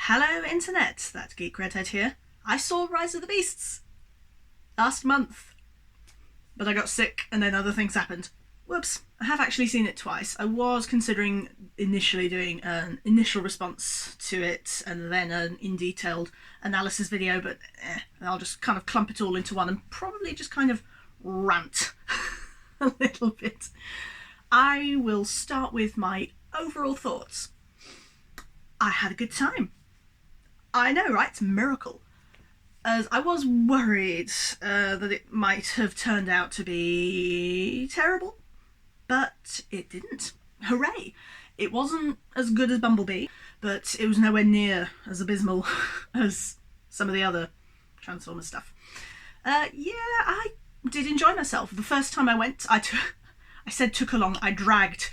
Hello Internet, that's Geek Redhead here. I saw Rise of the Beasts last month, but I got sick and then other things happened. Whoops, I have actually seen it twice. I was considering initially doing an initial response to it and then an in-detailed analysis video, but I'll just kind of clump it all into one and probably just kind of rant a little bit. I will start with my overall thoughts. I had a good time. I know, right? It's a miracle. As I was worried that it might have turned out to be terrible, but it didn't. Hooray! It wasn't as good as Bumblebee, but it was nowhere near as abysmal as some of the other Transformers stuff. I did enjoy myself. The first time I went, I took along, I dragged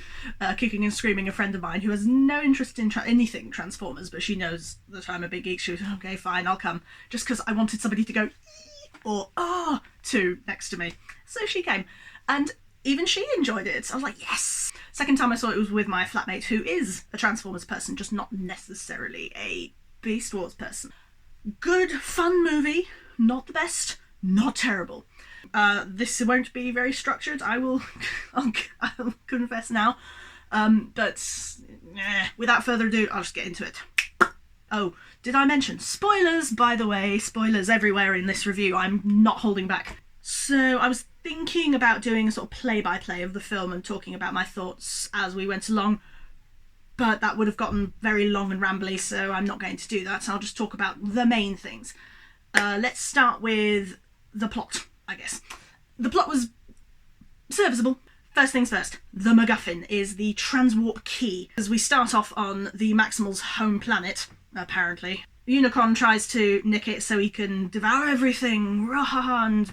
kicking and screaming a friend of mine who has no interest in anything Transformers, but she knows that I'm a big geek. She was, okay, fine, I'll come. Just because I wanted somebody to go or to next to me. So she came. And even she enjoyed it. I was like, yes! Second time I saw it was with my flatmate who is a Transformers person, just not necessarily a Beast Wars person. Good, fun movie. Not the best, not terrible. This won't be very structured, I'll confess now. But without further ado, I'll just get into it. Oh, did I mention spoilers? By the way, spoilers everywhere in this review. I'm not holding back. So I was thinking about doing a sort of play-by-play of the film and talking about my thoughts as we went along, but that would have gotten very long and rambly, so I'm not going to do that. I'll just talk about the main things. Let's start with the plot, I guess. The plot was serviceable. First things first, the MacGuffin is the transwarp key. As we start off on the Maximal's home planet, apparently, Unicron tries to nick it so he can devour everything, and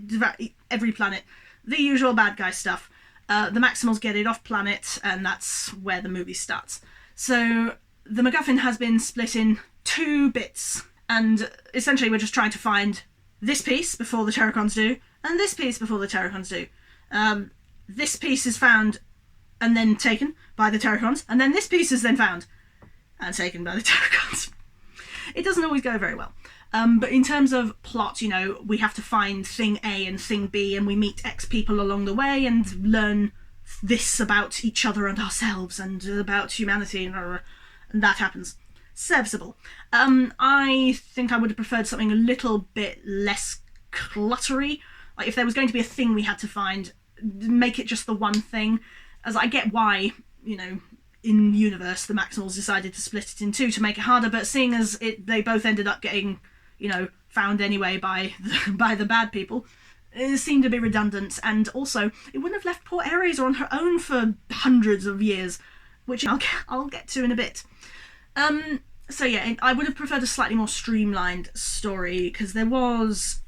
devour every planet. The usual bad guy stuff. The Maximals get it off planet, and that's where the movie starts. So the MacGuffin has been split in two bits, and essentially we're just trying to find this piece before the Terracons do, and this piece before the Terracons do. This piece is found and then taken by the Terracons, and then this piece is then found and taken by the Terracons. It doesn't always go very well. But in terms of plot, we have to find thing A and thing B, and we meet X people along the way and learn this about each other and ourselves and about humanity, and that happens. Serviceable. I think I would have preferred something a little bit less cluttery. Like if there was going to be a thing we had to find, make it just the one thing. As I get why, in universe the Maximals decided to split it in two to make it harder, but seeing as they both ended up getting, found anyway by the bad people, it seemed a bit redundant, and also it wouldn't have left poor Ares on her own for hundreds of years, which I'll get to in a bit. So yeah, I would have preferred a slightly more streamlined story, because there was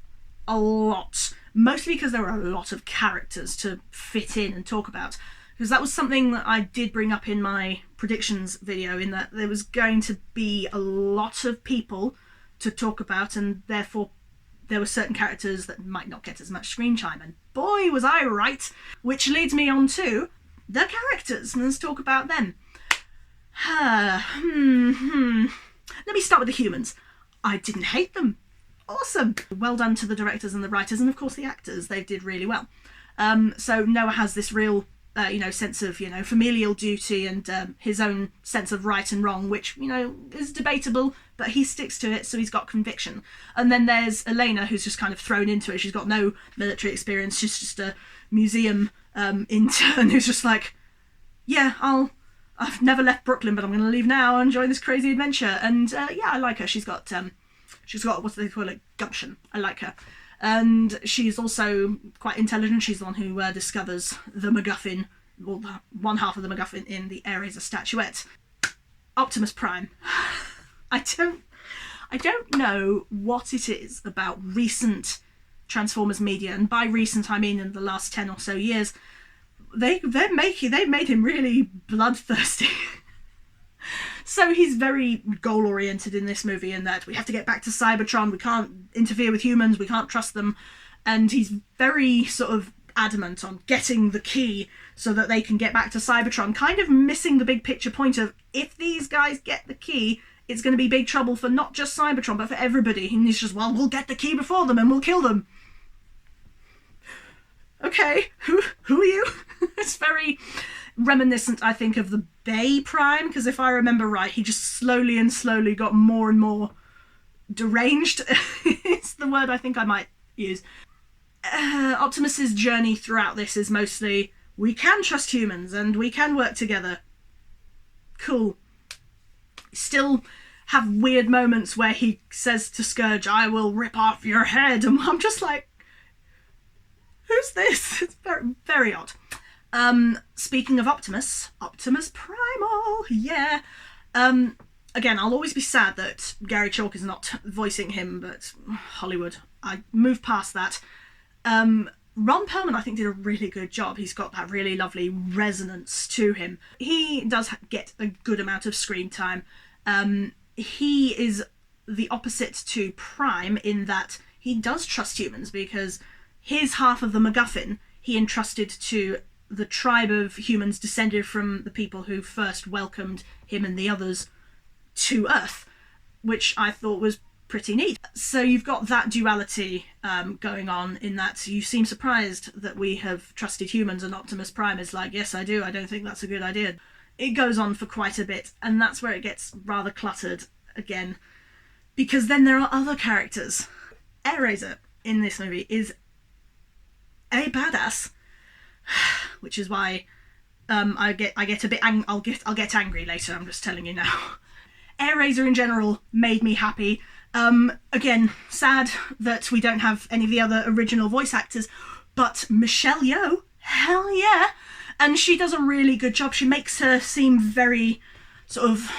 a lot, mostly because there were a lot of characters to fit in and talk about, because that was something that I did bring up in my predictions video, in that there was going to be a lot of people to talk about, and therefore there were certain characters that might not get as much screen time, and boy was I right! Which leads me on to the characters, and let's talk about them. Let me start with the humans. I didn't hate them. Awesome. Well done to the directors and the writers, and of course the actors. They did really well. So Noah has this real, sense of, familial duty and his own sense of right and wrong, which, is debatable, but he sticks to it, so he's got conviction. And then there's Elena, who's just kind of thrown into it. She's got no military experience. She's just a museum intern who's just like, yeah, I've never left Brooklyn, but I'm going to leave now and join this crazy adventure. And I like her. She's got what do they call it? Gumption. I like her. And she's also quite intelligent. She's the one who discovers the MacGuffin, or one half of the MacGuffin in the Ares statuette. Optimus Prime. I don't know what it is about recent Transformers media, and by recent I mean in the last 10 or so years. They've made him really bloodthirsty. So he's very goal-oriented in this movie, in that we have to get back to Cybertron, we can't interfere with humans, we can't trust them, and he's very sort of adamant on getting the key so that they can get back to Cybertron, kind of missing the big picture point of, if these guys get the key, it's going to be big trouble for not just Cybertron, but for everybody. And he's just, well, we'll get the key before them and we'll kill them. Okay, who are you? It's very reminiscent, I think, of the Bay Prime, because if I remember right, he just slowly got more and more deranged. It's the word I think I might use. Optimus's journey throughout this is mostly, we can trust humans and we can work together. Cool. Still have weird moments where he says to Scourge, I will rip off your head, and I'm just like, who's this? It's very, very odd. Speaking of Optimus Primal, yeah. Again, I'll always be sad that Gary Chalk is not voicing him, but Hollywood, I move past that. Ron Perlman, I think, did a really good job. He's got that really lovely resonance to him. He does get a good amount of screen time. He is the opposite to Prime in that he does trust humans, because his half of the MacGuffin he entrusted to the tribe of humans descended from the people who first welcomed him and the others to Earth, which I thought was pretty neat. So you've got that duality going on, in that you seem surprised that we have trusted humans, and Optimus Prime is like, yes I do, I don't think that's a good idea. It goes on for quite a bit, and that's where it gets rather cluttered again, because then there are other characters. Airazor in this movie is a badass, which is why I get a bit I'll get angry later. I'm just telling you now. Airazor in general made me happy. Again, sad that we don't have any of the other original voice actors, but Michelle Yeoh, hell yeah, and she does a really good job. She makes her seem very sort of,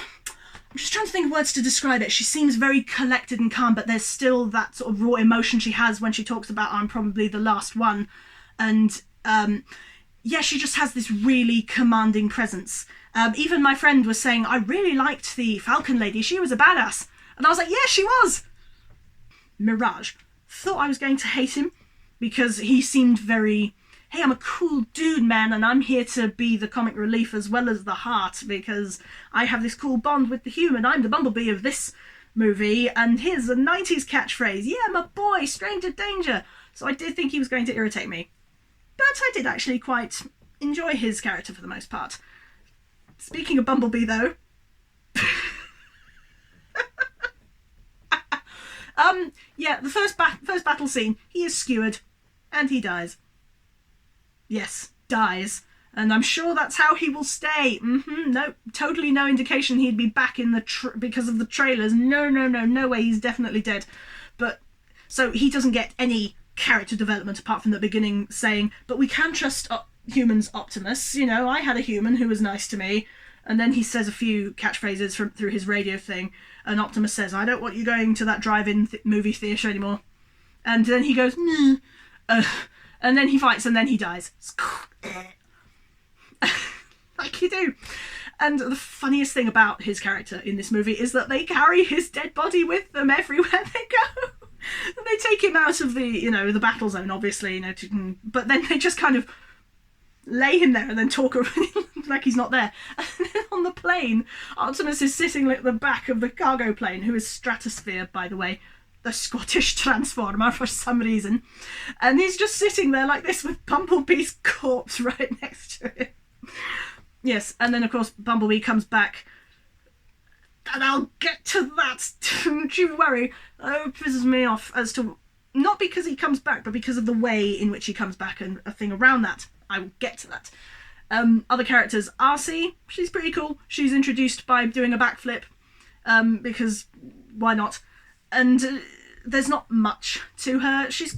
I'm just trying to think of words to describe it. She seems very collected and calm, but there's still that sort of raw emotion she has when she talks about, I'm probably the last one. And yeah, she just has this really commanding presence. Even my friend was saying, I really liked the Falcon lady. She was a badass. And I was like, yeah, she was. Mirage. Thought I was going to hate him because he seemed very, hey, I'm a cool dude, man, and I'm here to be the comic relief as well as the heart, because I have this cool bond with the human. I'm the Bumblebee of this movie, and here's a 90s catchphrase. Yeah, my boy, stranger danger. So I did think he was going to irritate me. But I did actually quite enjoy his character for the most part. Speaking of Bumblebee, though... yeah, the first battle scene, he is skewered, and he dies. Yes, dies. And I'm sure that's how he will stay. No, totally no indication he'd be back in the because of the trailers. No way, he's definitely dead. But, so he doesn't get any character development apart from the beginning saying, but we can trust humans, Optimus. You know, I had a human who was nice to me. And then he says a few catchphrases through his radio thing, and Optimus says, I don't want you going to that drive-in movie theatre anymore. And then he goes, nah. And then he fights, and then he dies. Like you do. And the funniest thing about his character in this movie is that they carry his dead body with them everywhere they go. And they take him out of the, the battle zone, obviously, but then they just kind of lay him there and then talk like he's not there. And then on the plane, Optimus is sitting at the back of the cargo plane, who is Stratosphere, by the way, the Scottish Transformer for some reason. And he's just sitting there like this with Bumblebee's corpse right next to him. Yes, and then of course Bumblebee comes back. And I'll get to that, don't you worry. Oh, it pisses me off as to, not because he comes back, but because of the way in which he comes back and a thing around that. I will get to that. Other characters, Arcee, she's pretty cool. She's introduced by doing a backflip, because why not? And there's not much to her. She's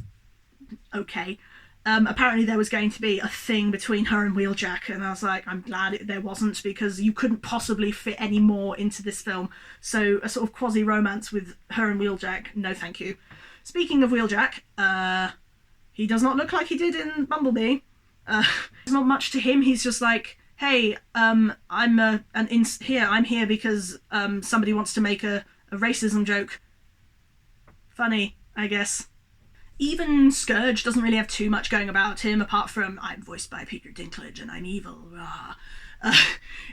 okay. Apparently there was going to be a thing between her and Wheeljack, and I was like, I'm glad there wasn't, because you couldn't possibly fit any more into this film. So a sort of quasi-romance with her and Wheeljack, no thank you. Speaking of Wheeljack, he does not look like he did in Bumblebee. There's not much to him. He's just like, hey, I'm here because somebody wants to make a racism joke. Funny, I guess. Even Scourge doesn't really have too much going about him, apart from, I'm voiced by Peter Dinklage and I'm evil. Rah.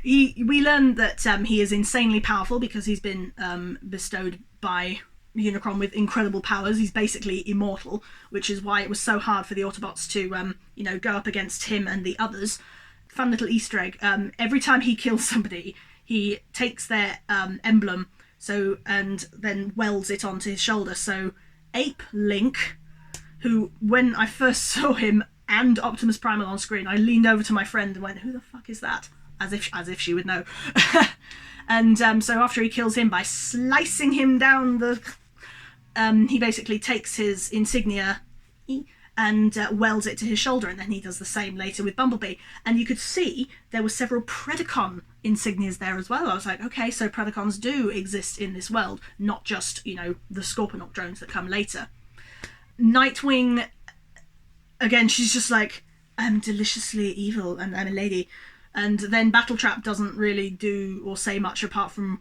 We learn that he is insanely powerful because he's been bestowed by Unicron with incredible powers. He's basically immortal, which is why it was so hard for the Autobots to go up against him and the others. Fun little Easter egg. Every time he kills somebody, he takes their emblem and then welds it onto his shoulder. So Ape Link, who, when I first saw him and Optimus Primal on screen, I leaned over to my friend and went, "Who the fuck is that?" As if she would know. And so after he kills him by slicing him down he basically takes his insignia and welds it to his shoulder, and then he does the same later with Bumblebee. And you could see there were several Predacon insignias there as well. I was like, okay, so Predacons do exist in this world, not just, the Scorponok drones that come later. Nightwing, again, she's just like, "I'm deliciously evil and I'm a lady." And then Battletrap doesn't really do or say much apart from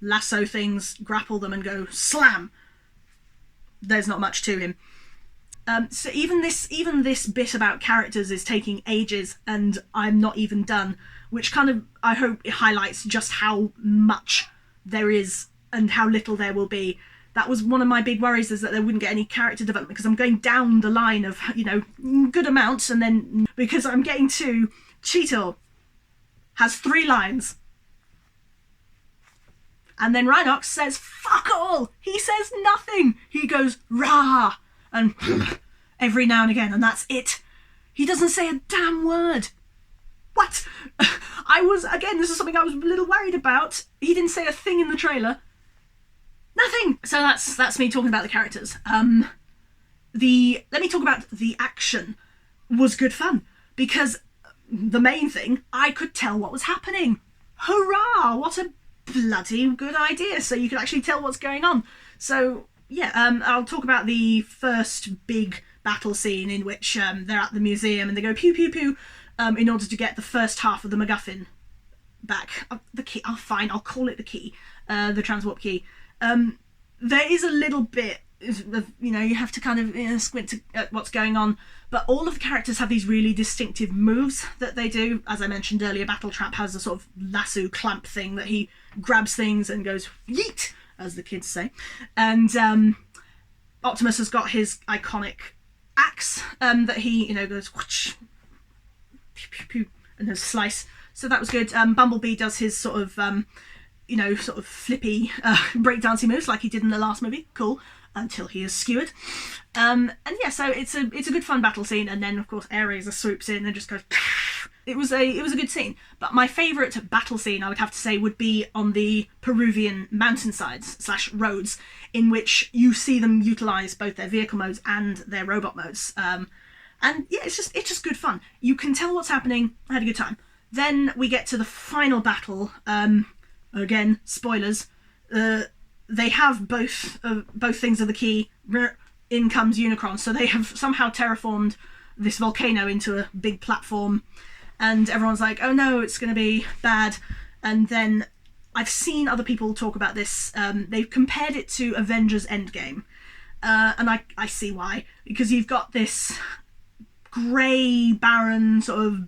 lasso things, grapple them and go slam. There's not much to him. So even this bit about characters is taking ages, and I'm not even done, which kind of, I hope it highlights just how much there is and how little there will be. That was one of my big worries, is that they wouldn't get any character development, because I'm going down the line of, good amounts, and then because I'm getting to Cheetor has 3 lines. And then Rhinox says fuck all. He says nothing. He goes rah and every now and again, and that's it. He doesn't say a damn word. What? This is something I was a little worried about. He didn't say a thing in the trailer. Nothing. So that's me talking about the characters. Let me talk about the action. Was good fun, because the main thing, I could tell what was happening. Hurrah! What a bloody good idea. So you could actually tell what's going on. So yeah, I'll talk about the first big battle scene in which they're at the museum and they go pew pew pew in order to get the first half of the MacGuffin back. The key. Oh, fine, I'll call it the key. The transwarp key. There is a little bit of, you have to kind of squint at what's going on, but all of the characters have these really distinctive moves that they do. As I mentioned earlier, Battletrap has a sort of lasso clamp thing that he grabs things and goes yeet, as the kids say, and Optimus has got his iconic axe that he goes whoosh, pew, pew, pew, and a slice. So that was good. Bumblebee does his sort of sort of flippy breakdancing moves like he did in the last movie. Cool. Until he is skewered. And yeah, so it's a good fun battle scene, and then of course Ares swoops in and just goes it was a good scene. But my favourite battle scene, I would have to say, would be on the Peruvian mountainsides / roads, in which you see them utilise both their vehicle modes and their robot modes. And yeah, it's just good fun. You can tell what's happening. I had a good time. Then we get to the final battle. Again, spoilers. They have both things of the key. In comes Unicron, so they have somehow terraformed this volcano into a big platform, and everyone's like, "Oh no, it's going to be bad." And then I've seen other people talk about this. They've compared it to Avengers Endgame, and I see why, because you've got this grey, barren, sort of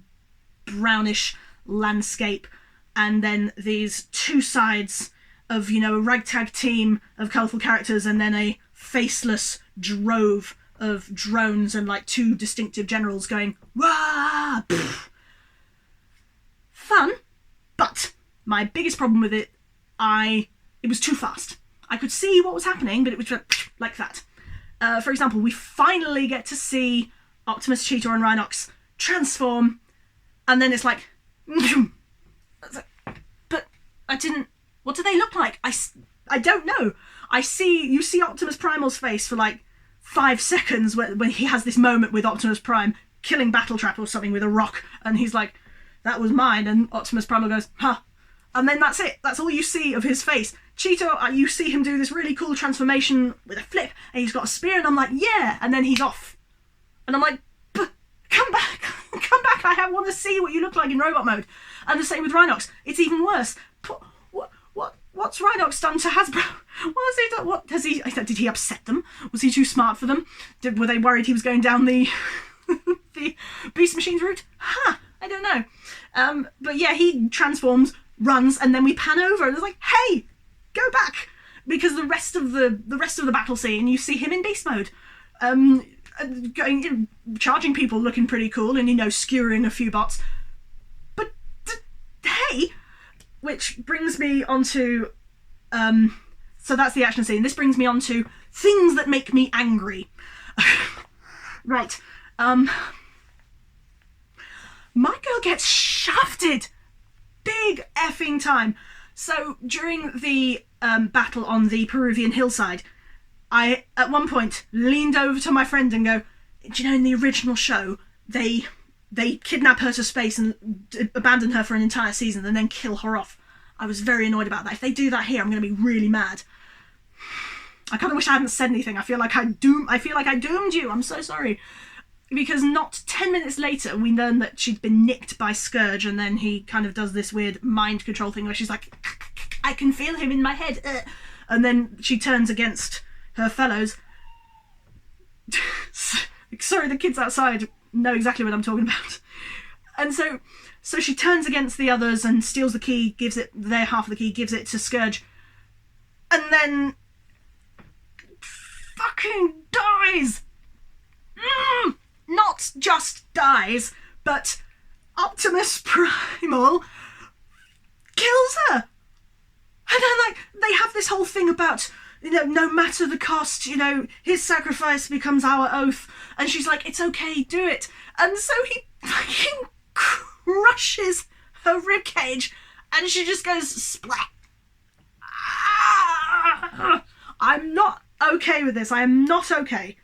brownish landscape, and then these two sides of, a ragtag team of colourful characters, and then a faceless drove of drones and like 2 distinctive generals going, "Wah!" Fun, but my biggest problem with it, it was too fast. I could see what was happening, but it was like that. For example, we finally get to see Optimus, Cheetor and Rhinox transform, and then it's like, but I didn't. What do they look like? I don't know. You see Optimus Primal's face for like 5 seconds when he has this moment with Optimus Prime killing Battletrap or something with a rock, and he's like, "That was mine," and Optimus Primal goes, "Huh," and then that's it. That's all you see of his face. Cheetor, you see him do this really cool transformation with a flip, and he's got a spear, and I'm like, yeah, and then he's off. And I'm like, come back, come back, I want to see what you look like in robot mode. And the same with Rhinox. It's even worse. What's Rhinox done to Hasbro? What has he done? What has he? Did he upset them? Was he too smart for them? Were they worried he was going down the the Beast Machines route? I don't know. But yeah, he transforms, runs, and then we pan over, and it's like, hey, go back, because the rest of the battle scene, you see him in beast mode, going, charging people, looking pretty cool, and skewering a few bots. But hey, which brings me onto, so that's the action scene. This brings me on to things that make me angry. Right. My girl gets shafted big effing time. So during the battle on the Peruvian hillside, I at one point leaned over to my friend and go, do you know, in the original show, they kidnap her to space and abandon her for an entire season and then kill her off. I was very annoyed about that. If they do that here, I'm going to be really mad. I kind of wish I hadn't said anything. I feel like I doomed you. I'm so sorry. Because not 10 minutes later, we learn that she'd been nicked by Scourge, and then he kind of does this weird mind control thing where she's like, I can feel him in my head. And then she turns against her fellows. Sorry, the kids outside know exactly what I'm talking about. And so she turns against the others and steals the key, gives it their half of the key, gives it to Scourge, and then fucking dies. Not just dies, but Optimus Primal kills her. And then, they have this whole thing about, no matter the cost, his sacrifice becomes our oath. And she's like, it's okay, do it. And so he fucking crushes her ribcage, and she just goes splat. I'm not okay with this. I am not okay.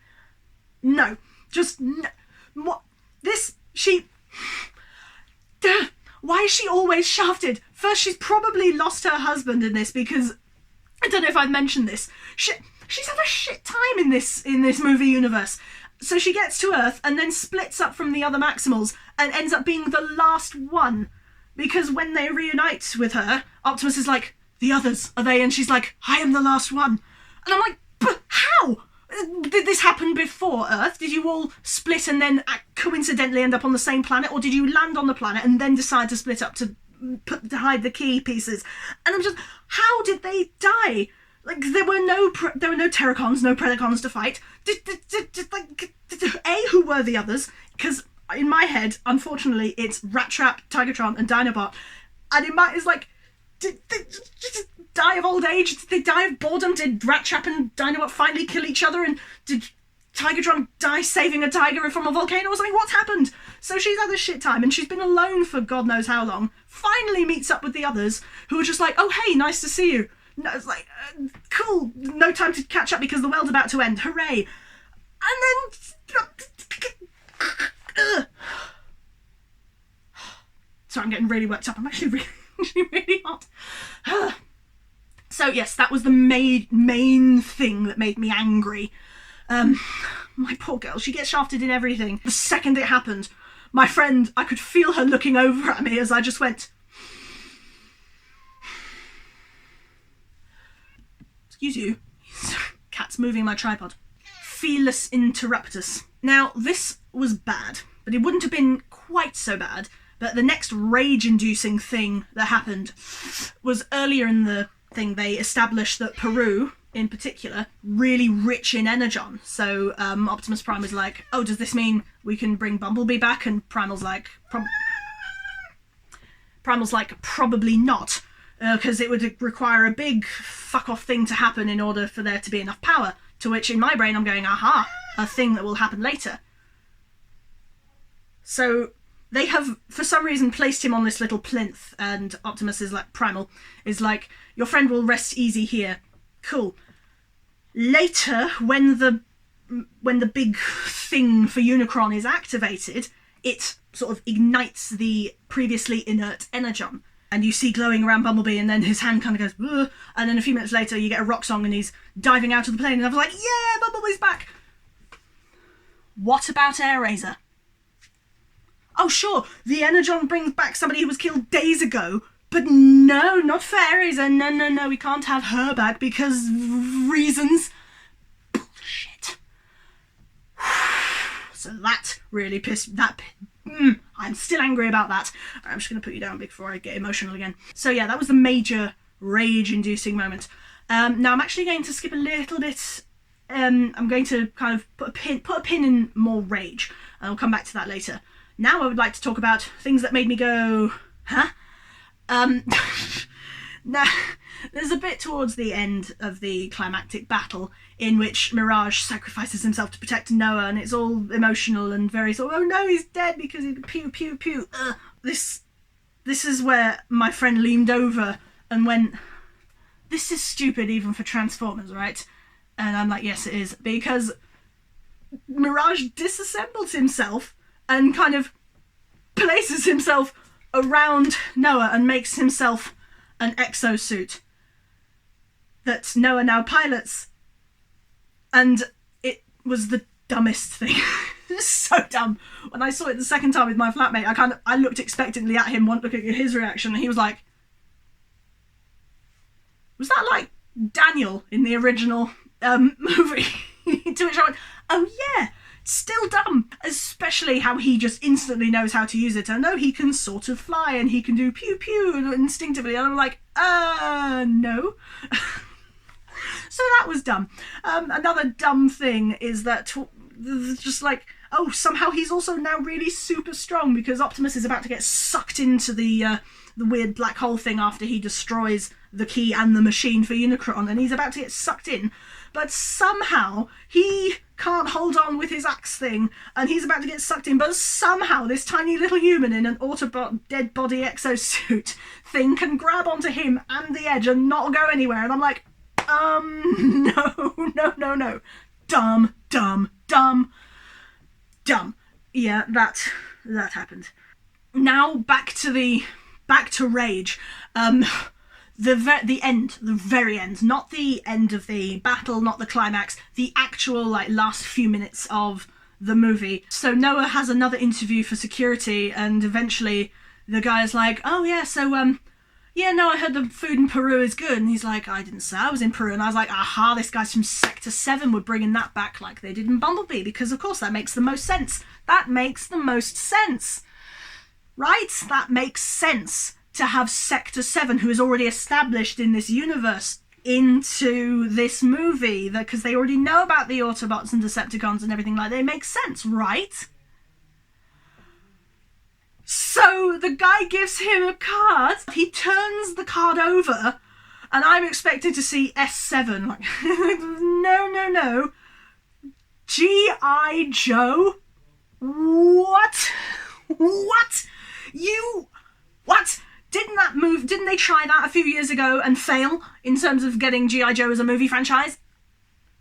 No. Just, what? Why is she always shafted? First, she's probably lost her husband in this, because, I don't know if I've mentioned this, she's had a shit time in this movie universe. So she gets to Earth and then splits up from the other Maximals and ends up being the last one. Because when they reunite with her, Optimus is like, the others, are they? And she's like, I am the last one. And I'm like, but how? Did this happen before Earth? Did you all split and then coincidentally end up on the same planet? Or did you land on the planet and then decide to split up to hide the key pieces? And I'm just, how did they die? There were no Terracons, no Predacons to fight. Who were the others? Because in my head, unfortunately, it's Rattrap, Tigatron, and Dinobot. And in my, it's like, did they just die of old age? Did they die of boredom? Did Rattrap and Dinobot finally kill each other? And did Tigatron die saving a tiger from a volcano or something? What's happened? So she's had a shit time, and she's been alone for God knows how long. Finally meets up with the others, who are just like, oh, hey, nice to see you. No, it's like, cool, no time to catch up because the world's about to end. Hooray. And then... Sorry, I'm getting really worked up. I'm actually really hot. So yes, that was the main thing that made me angry. My poor girl, she gets shafted in everything. The second it happened, my friend, I could feel her looking over at me as I just went... Excuse you. Cat's moving my tripod. Felis Interruptus. Now, this was bad, but it wouldn't have been quite so bad. But the next rage-inducing thing that happened was earlier in the thing they established that Peru, in particular, really rich in energon. So Optimus Prime was like, oh, does this mean we can bring Bumblebee back? And Primal's like, probably not. Because it would require a big fuck-off thing to happen in order for there to be enough power. To which, in my brain, I'm going, aha, a thing that will happen later. So they have, for some reason, placed him on this little plinth, and Optimus is like, Primal, is like, your friend will rest easy here. Cool. Later, when the big thing for Unicron is activated, it sort of ignites the previously inert energon. And you see glowing around Bumblebee, and then his hand kind of goes, ugh, and then a few minutes later you get a rock song and he's diving out of the plane, and I was like, yeah, Bumblebee's back! What about Airazor? Oh sure, the energon brings back somebody who was killed days ago, but no, not for Airazor, no, we can't have her back because reasons. Bullshit. So that really pissed, I'm still angry about that. I'm just going to put you down before I get emotional again. So yeah, that was the major rage-inducing moment. Now I'm actually going to skip a little bit. I'm going to kind of put a pin in more rage, and I'll come back to that later. Now I would like to talk about things that made me go, huh? Now, there's a bit towards the end of the climactic battle in which Mirage sacrifices himself to protect Noah, and it's all emotional and very sort of, oh no, he's dead because he pew pew pew. This is where my friend leaned over and went, this is stupid even for Transformers, right? And I'm like, yes it is, because Mirage disassembles himself and kind of places himself around Noah and makes himself an exosuit that Noah now pilots. And it was the dumbest thing. It was so dumb. When I saw it the second time with my flatmate, I looked expectantly at him, looking at his reaction, and he was like, was that like Daniel in the original movie? To which I went, oh yeah, still dumb. Especially how he just instantly knows how to use it. I know he can sort of fly and he can do pew pew instinctively, and I'm like, no. So that was dumb. Another dumb thing is that just like, oh, somehow he's also now really super strong because Optimus is about to get sucked into the weird black hole thing after he destroys the key and the machine for Unicron, and he's about to get sucked in, but somehow he can't hold on with his axe thing, and he's about to get sucked in, but somehow this tiny little human in an Autobot dead body exosuit thing can grab onto him and the Edge and not go anywhere, and I'm like, no. Dumb. Yeah, that happened. Now back to rage. The very end, not the end of the battle, not the climax, the actual like last few minutes of the movie. So Noah has another interview for security, and eventually the guy is like, oh yeah, so yeah, no, I heard the food in Peru is good. And he's like, I didn't say I was in Peru. And I was like, aha, this guy's from Sector 7. We're bringing that back like they did in Bumblebee, because of course that makes the most sense. That makes the most sense. Right? That makes sense to have Sector 7, who is already established in this universe, into this movie, because they already know about the Autobots and Decepticons and everything like that. It makes sense, right? So the guy gives him a card, he turns the card over, and I'm expected to see S7. Like, no. G.I. Joe? What? What? Didn't they try that a few years ago and fail in terms of getting G.I. Joe as a movie franchise?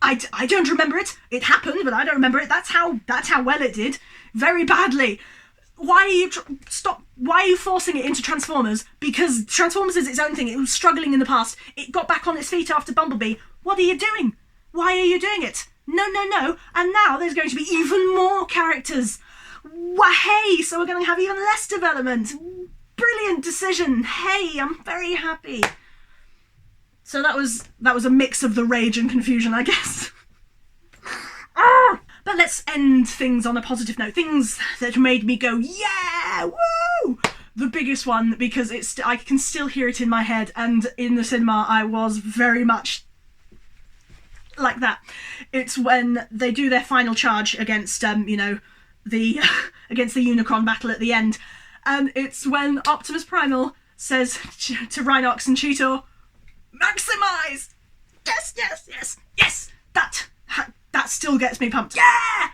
I don't remember it. It happened, but I don't remember it. That's how well it did. Very badly. Why are you forcing it into Transformers? Because Transformers is its own thing. It was struggling in the past. It got back on its feet after Bumblebee. What are you doing? Why are you doing it? No. And now there's going to be even more characters. Hey, so we're going to have even less development. Brilliant decision. Hey, I'm very happy. So that was a mix of the rage and confusion, I guess. But let's end things on a positive note. Things that made me go, yeah, woo! The biggest one, because I can still hear it in my head, and in the cinema I was very much like that. It's when they do their final charge against, against the Unicron battle at the end. And it's when Optimus Primal says to Rhinox and Cheetor, maximize! Yes! That still gets me pumped. Yeah!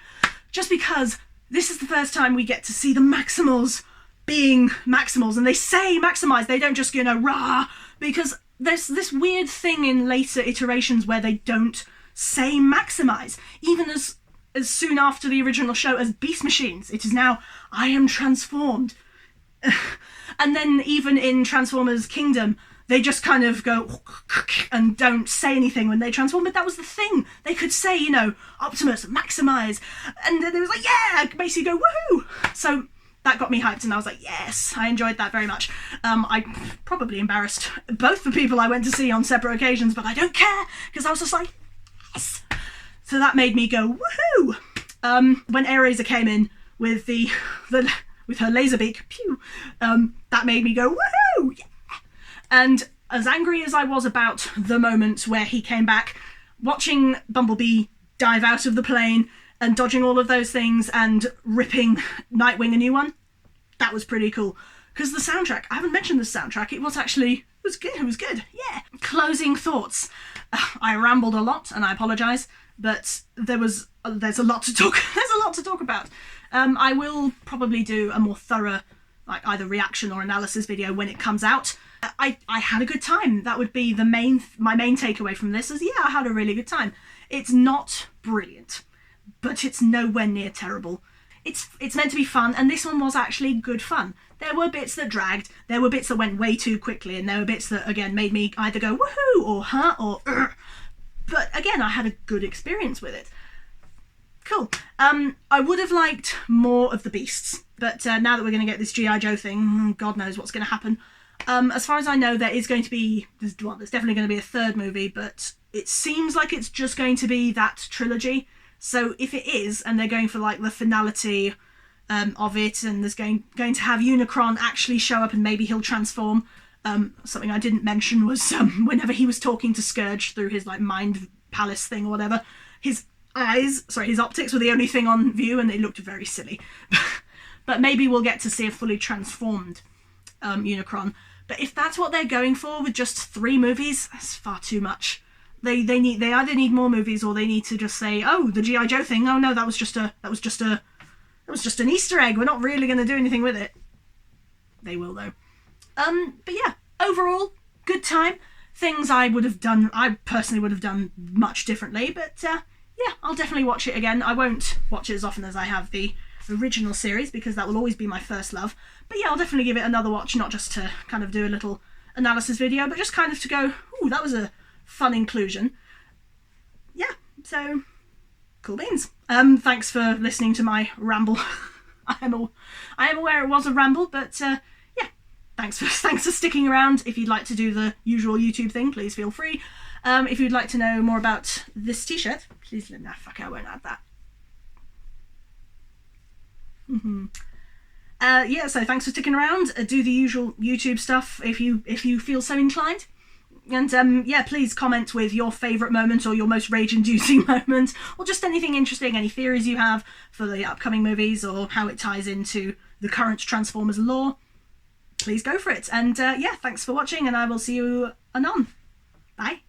Just because this is the first time we get to see the Maximals being Maximals, and they say maximize, they don't just, rah, because there's this weird thing in later iterations where they don't say maximize. Even as soon after the original show as Beast Machines, it is now, I am transformed. And then even in Transformers Kingdom, they just kind of go and don't say anything when they transform. But that was the thing. They could say, Optimus, maximize. And then it was like, yeah, basically go, woohoo. So that got me hyped, and I was like, yes, I enjoyed that very much. I probably embarrassed both the people I went to see on separate occasions, but I don't care, because I was just like, yes. So that made me go, woohoo. When Airazor came in with the with her laser beak, pew, that made me go, woohoo, yeah! And as angry as I was about the moment where he came back, watching Bumblebee dive out of the plane and dodging all of those things and ripping Nightwing a new one, that was pretty cool. Because the soundtrack, I haven't mentioned the soundtrack, it was good, yeah. Closing thoughts. I rambled a lot, and I apologise, but there's a lot to talk about. I will probably do a more thorough, like, either reaction or analysis video when it comes out. I had a good time. That would be my main takeaway from this is, yeah, I had a really good time. It's not brilliant, but it's nowhere near terrible. It's meant to be fun, and this one was actually good fun. There were bits that dragged, there were bits that went way too quickly, and there were bits that, again, made me either go woohoo or huh or but again, I had a good experience with it. Cool. I would have liked more of the beasts, but now that we're going to get this G.I. Joe thing, God knows what's going to happen. As far as I know, there's definitely going to be a third movie, but it seems like it's just going to be that trilogy. So if it is, and they're going for like the finality of it, and there's going to have Unicron actually show up and maybe he'll transform. Something I didn't mention was whenever he was talking to Scourge through his like mind palace thing or whatever, his optics were the only thing on view and they looked very silly. But maybe we'll get to see a fully transformed Unicron. But if that's what they're going for with just 3 movies, that's far too much. They either need more movies or they need to just say, oh, the G.I. Joe thing, oh no, that was just an Easter egg, we're not really going to do anything with it. They will though. But yeah, overall, good time. Things I personally would have done much differently, but yeah, I'll definitely watch it again. I won't watch it as often as I have the original series because that will always be my first love. But yeah, I'll definitely give it another watch, not just to kind of do a little analysis video, but just kind of to go, ooh, that was a fun inclusion. Yeah, so cool beans. Thanks for listening to my ramble. I am aware it was a ramble, but yeah, thanks for sticking around. If you'd like to do the usual YouTube thing, please feel free. If you'd like to know more about this t-shirt, please let me know. Fuck, I won't add that. Yeah, so thanks for sticking around. Do the usual YouTube stuff if you feel so inclined. And yeah, please comment with your favourite moment or your most rage-inducing moment, or just anything interesting, any theories you have for the upcoming movies or how it ties into the current Transformers lore. Please go for it. And yeah, thanks for watching, and I will see you anon. Bye.